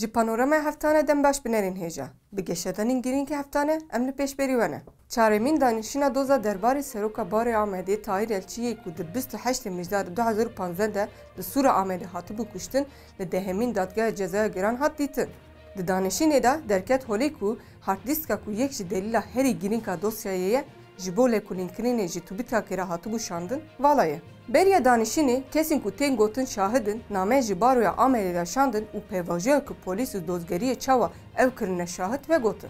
Ji panoramaya heftane dem baş binerin hêja. Bi geşedanên girînkî heftane em li pêşberî we ne. Çaremîn danîşîna doza derbarê Seroka Barê Amedê Tahîr Elçiyê ku di 28 Mijdar 2015 de li Sûra Amedê hatibû kuştin li dehemîn dadgeha cezaya giran hat dîtin. Di danîşînê de derket holê ku harddiska ku yek ji delîla herî girînka dosyayê ye ji bo lêkolînkirinê ji tubîtakê re hatibû şandin vala ye. Beriya danîşînê kesên ku tên gotin şahidin nameya ji baroya Amedê de şandin û pêvajoya ku polîs û dozgeriyê çawa ew kirine şahid vegotin.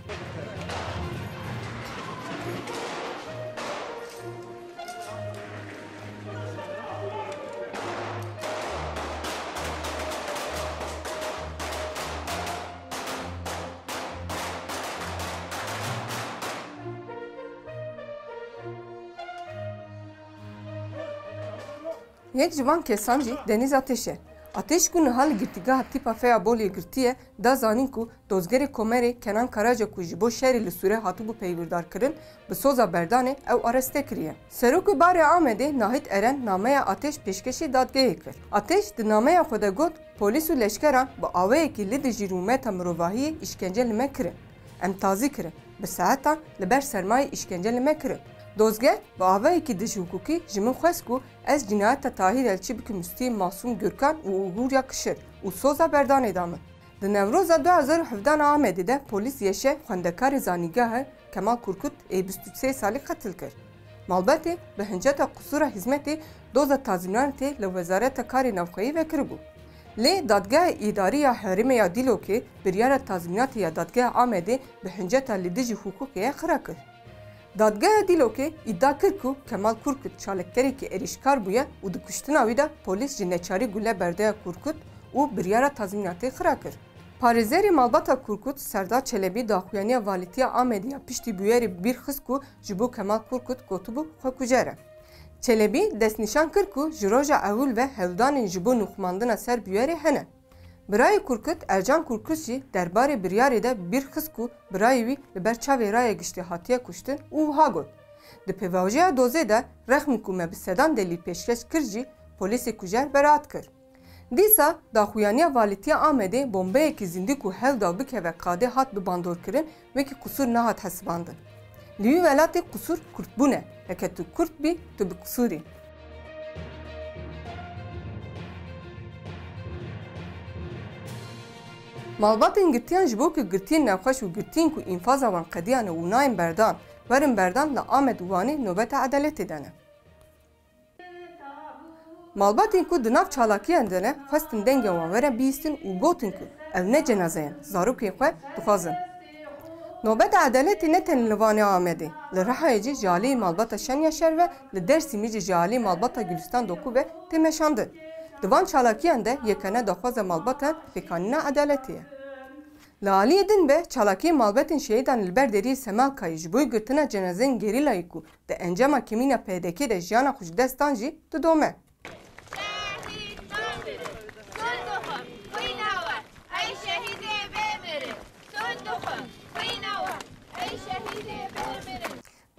Yek civan kesan jî Deniz Ateş e. Ateş ku nihal girtîgeha tîpa feya Bolê girtiye da zanîn ku dozgerê Komerê Kenan Karaca ku ji bo şerê li Sûrê hatibû peyvîrdarkirin bi soza berdanê ew areste kiriye. Serokê Barê Amedê Nahit Eren nameya Ateş pêşkêşî dadgehê kir. Ateş di nameya xwe de got polîs û leşkeran bi awayekî li dijî rûmeta mirovahiyê îşkence li me kirin. Em tazî kirin. Bi saetan li ber sermayê îşkence li me kirin. Dozger bi avayekî dijî hukukî ji min xwest ku ez cinayeta Tahîr Elçî bikim Müstî Masûm Gürkan û Uğurya Kişir û soza berdanê da min. Di Newroza 2017 Amedê de polîs Yeşe xwendekarê zanîgeha Kemal Kurkut ê 23 salî qetil kir. Malbatê bi hinceta qusûra hizmetê doza tazînatê li Wezareta Karê Navxweyî vekiribû. Lê dadgeha îdarî ya Herêmê ya Dîlokê biryara tazînatê ya dadgeha Amedê bi hinceta li dijî hukukê xira kir. Dadgeha Dîlokê îdia kir ku Kemal Kurkut çalekkerekî êrişkar bûye û di kuştina wî de polîs ji neçarî gule berdeya Kurkut û biryara tazînatê xira kir. Parêzerê malbata Kurkut Serdar Çelebî daxuyaniya valîtiya Amedê ya piştî bûyerê bir xist ku ji bo Kemal Kurkut gotibû xwe kujere. Çelebî destnîşan kir ku ji roja ewil ve hevdanên ji bo nûxmandina ser bûyerê hene. Birayê Kurkut Ercan Kurkut jî derbarê biryarê de bir xist ku birayê wî li ber çavê raya giştî hatiye kuştin û wiha got. Di pêvajoya dozê de rexmî ku me bi sedan delîl pêşkêş kir jî polîsê kujer beraat kir. Dîsa daxuyaniya valîtiya Amedê bombeyekî zindî ku hev da bikeve qadê hat bi bandorkirin wekî qusûr nehat hesibandin. Li wî welatê qusûr Kurtbûn e. Heke tu Kurt bî tu bi qusûrî. Malbatên girtiyan ji bo ku girtiyên navxweş û girtiyên ku înfaza wan qediyan û nayên berdan werin berdan li Amed û Wanê nobeta edaletê de ne. Malbatên ku di nav çalakiyan de ne xwestin dengên wan were bîstin û gotin ku ev ne cenazeyan zarokên xwe dixwazin. Nobeta edaletê ne tenê li Wanê Amedê. Li Rihayê jî ji aliyê malbata Şenya Şer ve li Dêrsimî jî ji aliyê malbata Gülistan Doku ve tê meşandin. Di van çalakiyan de yekene daxwaza malbatan pêkanîna edaletê ye. Li aliyê din ve çalakiyê malbatên şehîdan li ber deriyê Semalkayê ji bo girtina cenazeyên gerîlayê ku di encama kemîna PDK de jiyana xwe ji dest dan jî didome.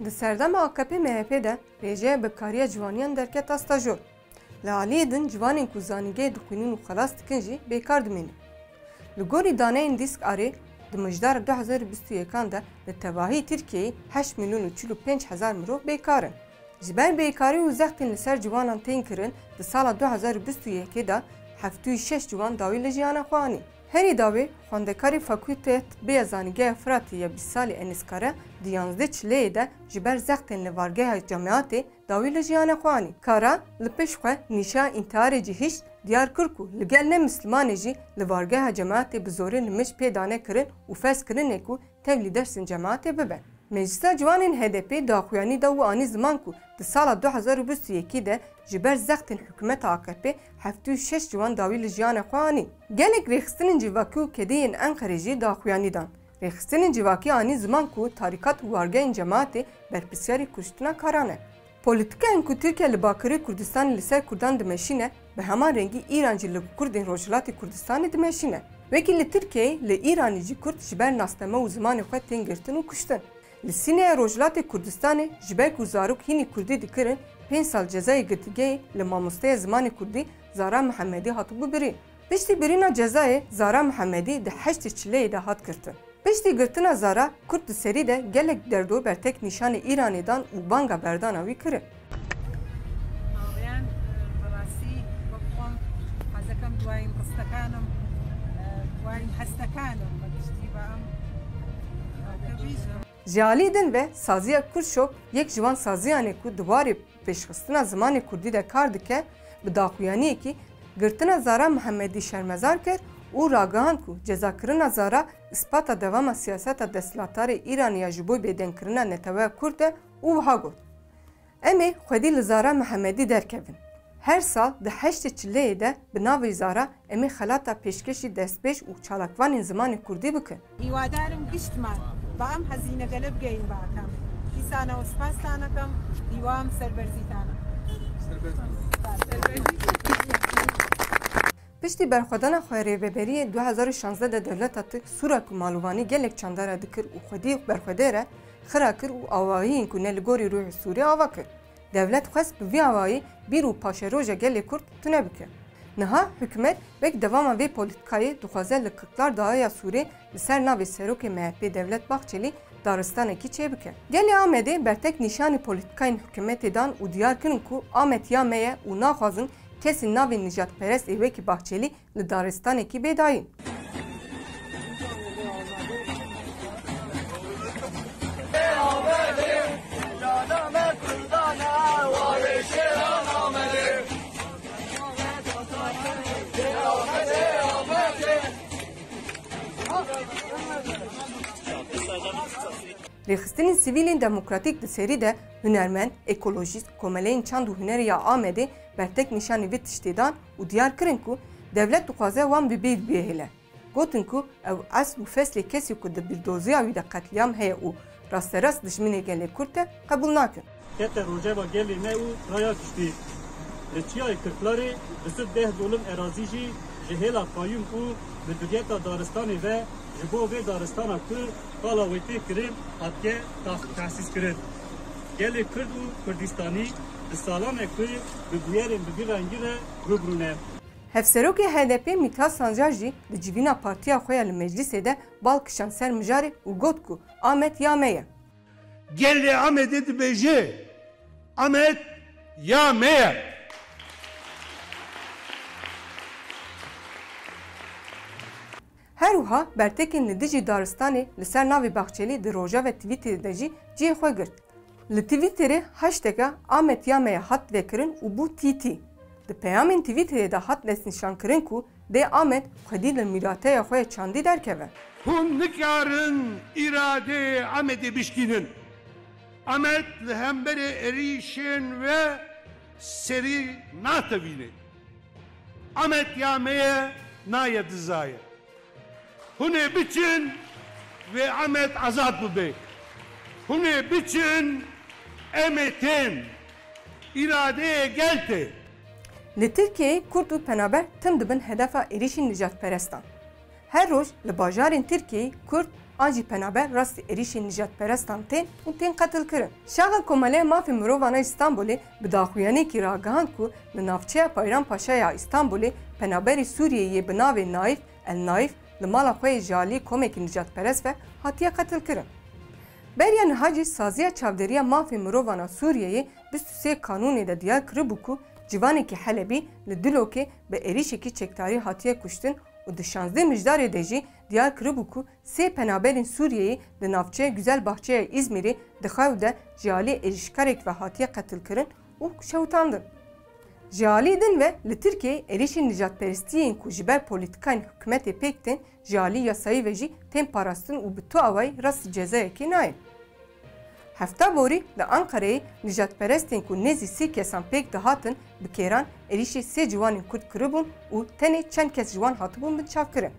Di serdema AKP MHP de rêjeya bekariya civaniyan derketa stajor. Li aliyê din civanên ku zanîgehê dixwînin û xelas dikin jî bêkar dimînin. Li gorî daneyên dîsk arê di mijdara 2021 de li tevahî Tirkiyeyê 8 milyon û 45 hezar mirov bêkar in. Ji ber bêkarî û zextên li ser ciwanan tên kirin di sala 2021 de 76 ciwan dawî li jiyana xwe anî. Herî dawê xwendekarê Fakûlteyê Tibbiya Zanîgeha Firatê ya 20 salî Enis Kara di 11 çileyê de ji ber zextên li vargeha cemaatê dawî li jiyana xwe anî. Kara li pêş xwe nîşa întiharê cî hîş diyar kir ku li gel ne Mislimanê jî li vargeha cemaatê bi zorê nimiş pêdane kirin û fez kirinê ku tev lîder sin cemaatê bibe. Meclisa Ciwanên HDP daxuyanî da û anî ziman ku di sala 2021 de ji ber zextên hikûmeta AKP 76 ciwan dawî li jiyana xwe anî. Gelek rêxistinên civakî û kedeyên Enqerê jî daxuyanî dan. Rêxistinên civakî anî ziman ku tarîkat û wargehên cemaatê berpirsiyarî kuştina karan e. Polîtikayên ku Tirkiye li Bakirê Kurdistanê li ser Kurdan dimeşîne bi heman rengî İran jî li Kurdên Rojhilatê Kurdistanê dimeşîne. Wekî li Tirkiyeyê li İranî jî Kurd ji ber nastema û zimanê xwe tên girtin û kuştin. Li Sîneya Rojhilatê Kurdistanê ji ber ku zarok hînî Kurdî dikirin 5 sal cezayê girtîgehê li mamosteya zimanê Kurdî Zara Mihemedî hatibû birîn. Piştî birîna cezayê Zara Mihemedî di heştê çileyê de hat girtin. Piştî girtina Zara, Kurd di serî de gelek derdo bertek nîşanê Îranê dan û banga berdana wî kirin. Ji alî din ve saziya Kurşok yek ji wan saziyanê ku di warê pêşxistina zimanê Kurdî de kar dike, bi daxuyaniyekî girtina Zara Mihemedî şermezar kir û ragihand ku cezakirina Zara ispata devama siyaseta desthilatdarê Îranî ji bo bêdengkirina neteweya Kurd e û wiha got. Em ê xwedî li Zara Mihemedî derkevin. Her sal di heştê çileyê de bi navê Zara em ê xelata pêşkêşî destpêş û çalakvanên zimanê Kurdî bikin. هیوادارم گشتمان بە ئەم هەزینەگەلە بگەین باکەم. دیسانەوە سپاسانەکەم هیوام سەربەرزیتانە. Piştî berxwedana xwe rêveberiyê 2016 de dewleta Tirk Sûra ku malûvanî gelek çandara dikir û xwedî berxwedê re xira kir û awahiyên ku ne li gorî Rûhê Sûrî ava kir. Devlet xwest bi vî awayî bîr û paşeroja gelê Kurd tune bike. Niha hikûmet wek devama vê polîtikayê dixwaze li Kırklar Dağıya Sûrê li ser navê Serokê MHP Devlet Bahçelî daristanekî çêbike. Gelê Amedê bertek nîşanî polîtikayên hikûmetê dan û diyar kirin ku Amed ya me ye û naxwazin kesên navê nijadperest ê wekî Bahçelî li daristanekî bêdayîn. Rêxistinên sivîlên demokratîk di serî de hunermend, ekolojîst, komeleyên çand û hunerê ya Amedê bertek nîşanî vê tiştê dan û diyar kirin ku devlet dixwaze wan bi bêd bihêle. Gotin ku ew esb û feslê kesî ku di bildoziya wî de qetliyam heye û rasterast dijminê gelê Kurd e qebûl nakin. Kete rojeva gelê me û raya kiştî. Li Çiyayê Kırklarê bi sed deh dolim erazî jî ji hêla Fayûm û li Dugeta Daristanê ve ji bo vê daristana ku qala wê tê kirin hatiye tehsîs kirin. Gelê Kurd û Kurdistanî di salan ku bi bûyerên bigirangî re rûbirûne. Hevserokê HDP Mithat Sancar jî di civîna partiya xwe ya li meclisê de bal kişan ser mijarê û got ku Amed ya me ye. Gelê Amedê dibêje Amed ya me ye. Her wiha bertekên li dijî daristanê li ser navê Bahçelî di rojava Twitterê de jî cihê xwe girt. Li Twitterê hashtega Amed ya me ye hat vekirin û bû tîtî. Di peyamên Twitterê de hat destnîşankirin ku dê Amed xwedî li mîrateya xwe ya çandî derkeve. Hûn nikarin îradeyê Amedê bişkînin. Amed li hemberê êrişên ve serî natevîne. Amed ya me ye naye dizayê. Hûn ê biçin ve Amed azad bibe. Hûn ê biçin em ê tên îradeyê gel tê. Li Tirkiyeyê Kurd û penaber tim dibin hedefa êrişên nijadperestan. Her roj li bajarên Tirkiyeyê Kurd an jî penaber rastî êrişên nijadperestan tên û tên qetilkirin. Şaxa Komeleya Mafê Mirovana İstanbulê bi daxuyanekî ragihand ku li navçeya Bayrampaşa ya İstanbulê penaberê Sûriyeyê bi navê Naif El Naif li mala xwe yê ji aliyê komekî nijadperest ve hatiye qetilkirin. Beriya niha jî saziya çavderiya Mafê Mirovana Sûriyeyê 23 kanûnê de diyar kiribû ku civanekî Helebî li Dilokê bi êrişekî çekdarî hatiye kuştin û di 16 mijdarê de jî diyar kiribû ku sê penaberên Sûriyeyê di navçeya Güzelbahçeya İzmîrê di xew de ji aliyê êrişkarek ve hatiye qetilkirin û şewitandin. Ji aliyê din ve li Tirkiyeyê êrişên nijadperestiyên ku ji ber polîtikayên hikûmetê pêk tên ji alî yasayî ve jî tên parastin û bi tu awayî rastî cezayekî nayê. Hefta borî li Ankarayê nijadperestên ku nêzî 3 kesan pêk dihatin bi kêran êrişê 3 ciwanên Kurd kiribûn û tenê çend kes ji wan hatibûn binçavkirin.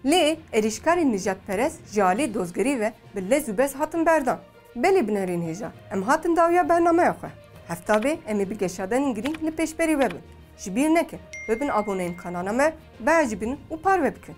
Lê êrişkarên nijadperest ji alî dozgerî ve bi lez û bez hatin berdan. Belê binerên hêja em hatin dawiya bernameya xwe. Hefta bê em ê bi geşadenên girîng li pêşberî we bin. Ji bîr nekin, bibin aboneyên kanala me, beğecibin û parve bikin.